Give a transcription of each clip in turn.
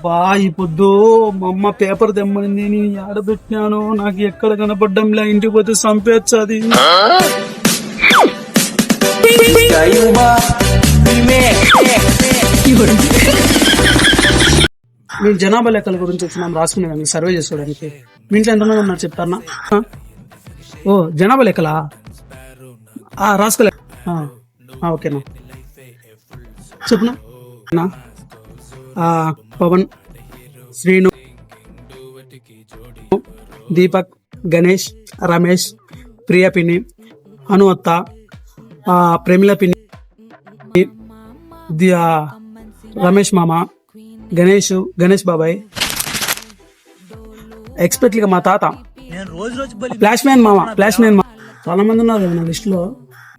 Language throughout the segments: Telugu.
బా ఈ పొద్దు మా అమ్మ పేపర్ తెమ్మనింది, నేను ఆడబెట్టినాను, నాకు ఎక్కడ కనపడ్డంలా, ఇంటికి పోతే చంపేచ్చది. మేము జనాభా లెక్కల గురించి వచ్చినాం రాసుకునేదానికి, సర్వే చేసుకోవడానికి. మీ ఇంట్లో ఎంతమంది ఉన్నారు చెప్తారా? ఓ జనాభా లెక్కలా రాసుకోలే. ఓకేనా చెప్పునా. పవన్, శ్రీను, దీపక్, గణేష్, రమేష్, ప్రియా పిన్ని, అనువత్త, ప్రేమిల పిన్ని, రమేష్ మామ, గణేష్ బాబాయ్, ఎక్స్పెక్ట్లీగా మా తాత, ఫ్లాష్ మ్యాన్ మామ. చాలా మంది ఉన్నారు కదా నా లిస్ట్ లో.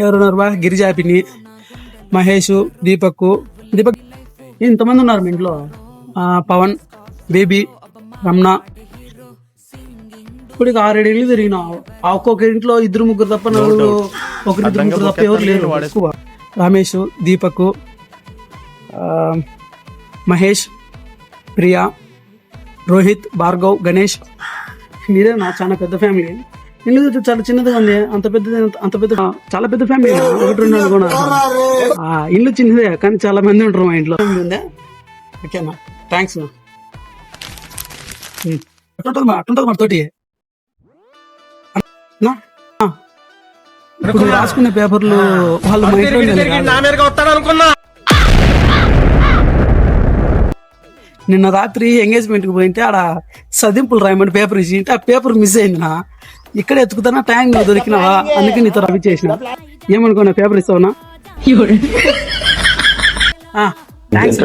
ఎవరున్నారు బా? గిరిజా పిన్ని, మహేష్, దీపక్ ఇంతమంది ఉన్నారు మీ ఇంట్లో. పవన్, బేబీ, రమణ. ఇప్పుడు 6-7 ఇళ్ళు తిరిగినా, ఒక్కొక్క ఇంట్లో 2-3 తప్ప, ఒకరిద్దరు ముగ్గురు తప్ప ఎవరు లేరు ఎక్కువ. రమేష్, దీపక్, మహేష్, ప్రియా, రోహిత్, భార్గవ్, గణేష్. మీరే నా చాలా పెద్ద ఫ్యామిలీ. ఇల్లు చాలా చిన్నదిగా ఉంది, అంత పెద్ద చాలా పెద్ద ఫ్యామిలీ. 1-2 కూడా ఇల్లు చిన్నదే కానీ చాలా మంది ఉంటారు మా ఇంట్లో. ఓకేనా, థ్యాంక్స్. అట్టుంటది మనతోటి. ఇప్పుడు రాసుకునే పేపర్లు వాళ్ళు మా ఇంట్లో. నిన్న రాత్రి ఎంగేజ్మెంట్ కి పోయింటే ఆడ సదింపులు రాయమని పేపర్ ఇచ్చి, ఆ పేపర్ మిస్ అయింది. ఇక్కడ ఎత్తుకుతున్నా, ట్యాంక్ దొరికినావా, అందుకే నీతో రవి చేసిన. ఏమనుకున్నా, పేపర్ ఇస్తావునా? థ్యాంక్స్.